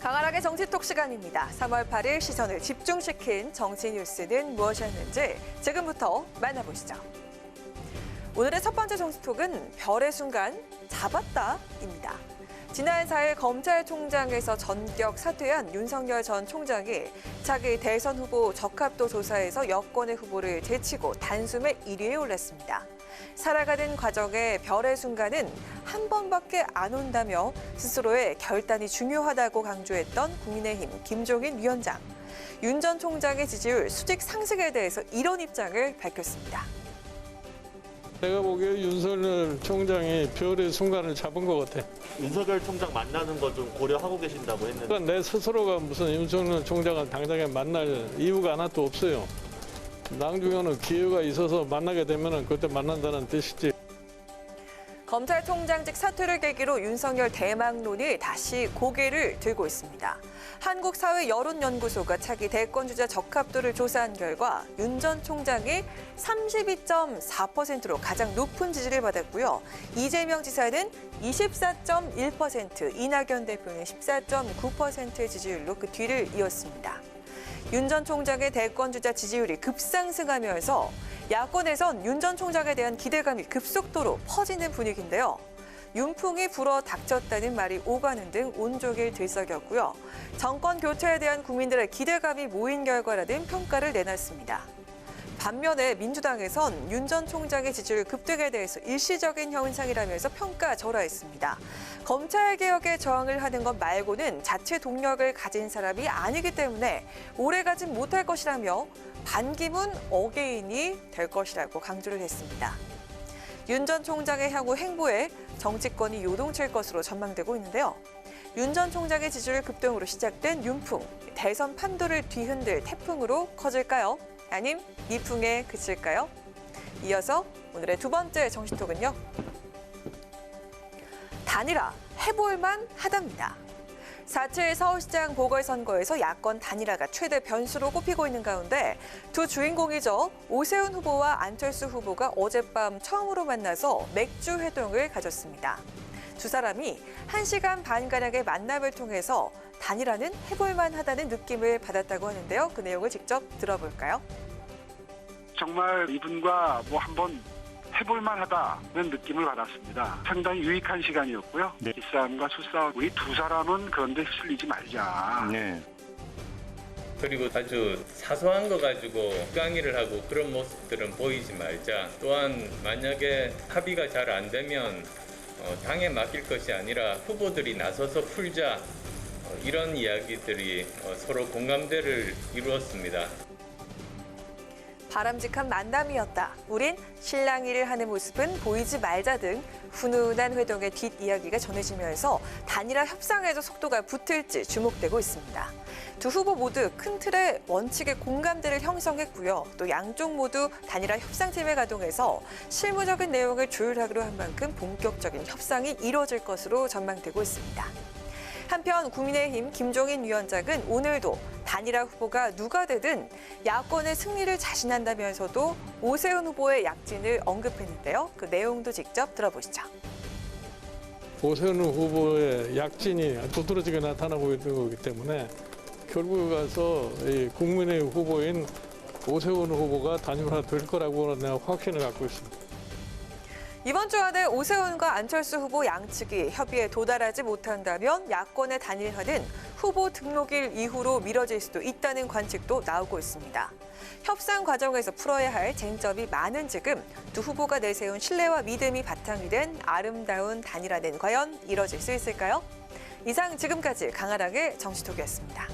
강하락의 정치톡 시간입니다. 3월 8일 시선을 집중시킨 정치 뉴스는 무엇이었는지 지금부터 만나보시죠. 오늘의 첫 번째 정치톡은 별의 순간 잡았다입니다. 지난 4일 검찰총장에서 전격 사퇴한 윤석열 전 총장이 차기 대선 후보 적합도 조사에서 여권의 후보를 제치고 단숨에 1위에 올랐습니다. 살아가는 과정에 별의 순간은 한 번밖에 안 온다며 스스로의 결단이 중요하다고 강조했던 국민의힘 김종인 위원장. 윤 전 총장의 지지율 수직 상승에 대해서 이런 입장을 밝혔습니다. 내가 보기에 윤석열 총장이 별의 순간을 잡은 것 같아. 윤석열 총장 만나는 거 좀 고려하고 계신다고 했는데. 그러니까 내 스스로가 무슨 윤석열 총장을 당장에 만날 이유가 하나도 없어요. 나중에는 기회가 있어서 만나게 되면 그때 만난다는 뜻이지. 검찰총장직 사퇴를 계기로 윤석열 대망론이 다시 고개를 들고 있습니다. 한국사회여론연구소가 차기 대권주자 적합도를 조사한 결과 윤 전 총장이 32.4%로 가장 높은 지지를 받았고요. 이재명 지사는 24.1%, 이낙연 대표는 14.9%의 지지율로 그 뒤를 이었습니다. 윤 전 총장의 대권주자 지지율이 급상승하면서 야권에선 윤 전 총장에 대한 기대감이 급속도로 퍼지는 분위기인데요. 윤풍이 불어 닥쳤다는 말이 오가는 등 온종일 들썩였고요. 정권 교체에 대한 국민들의 기대감이 모인 결과라는 평가를 내놨습니다. 반면에 민주당에선 윤 전 총장의 지지율 급등에 대해서 일시적인 현상이라면서 평가절하했습니다. 검찰개혁에 저항을 하는 것 말고는 자체 동력을 가진 사람이 아니기 때문에 오래가진 못할 것이라며 반기문 어게인이 될 것이라고 강조를 했습니다. 윤 전 총장의 향후 행보에 정치권이 요동칠 것으로 전망되고 있는데요. 윤 전 총장의 지지율 급등으로 시작된 윤풍, 대선 판도를 뒤흔들 태풍으로 커질까요? 아님 미풍에 그칠까요? 이어서 오늘의 두 번째 정치톡은요. 단일화 해볼만 하답니다. 4.7 서울시장 보궐선거에서 야권 단일화가 최대 변수로 꼽히고 있는 가운데 두 주인공이죠. 오세훈 후보와 안철수 후보가 어젯밤 처음으로 만나서 맥주 회동을 가졌습니다. 두 사람이 1시간 반가량의 만남을 통해서 단일화는 해볼만 하다는 느낌을 받았다고 하는데요. 그 내용을 직접 들어볼까요? 정말 이분과 한번 해볼만 하다는 느낌을 받았습니다. 상당히 유익한 시간이었고요. 네. 기싸움과 수싸움, 우리 두 사람은 그런데 휩쓸리지 말자. 네. 그리고 아주 사소한 거 가지고 강의를 하고 그런 모습들은 보이지 말자. 또한 만약에 합의가 잘 안 되면 당에 맡길 것이 아니라 후보들이 나서서 풀자. 이런 이야기들이 서로 공감대를 이루었습니다. 바람직한 만남이었다. 우린 실랑이를 하는 모습은 보이지 말자 등 훈훈한 회동의 뒷이야기가 전해지면서 단일화 협상에도 속도가 붙을지 주목되고 있습니다. 두 후보 모두 큰 틀의 원칙의 공감대를 형성했고요. 또 양쪽 모두 단일화 협상팀에 가동해서 실무적인 내용을 조율하기로 한 만큼 본격적인 협상이 이루어질 것으로 전망되고 있습니다. 한편 국민의힘 김종인 위원장은 오늘도 단일화 후보가 누가 되든 야권의 승리를 자신한다면서도 오세훈 후보의 약진을 언급했는데요. 그 내용도 직접 들어보시죠. 오세훈 후보의 약진이 두드러지게 나타나고 있는 거기 때문에 결국에 가서 이 국민의힘 후보인 오세훈 후보가 단일화 될 거라고 내가 확신을 갖고 있습니다. 이번 주 안에 오세훈과 안철수 후보 양측이 협의에 도달하지 못한다면 야권의 단일화는 후보 등록일 이후로 미뤄질 수도 있다는 관측도 나오고 있습니다. 협상 과정에서 풀어야 할 쟁점이 많은 지금 두 후보가 내세운 신뢰와 믿음이 바탕이 된 아름다운 단일화는 과연 이뤄질 수 있을까요? 이상 지금까지 강하락의 정치톡이었습니다.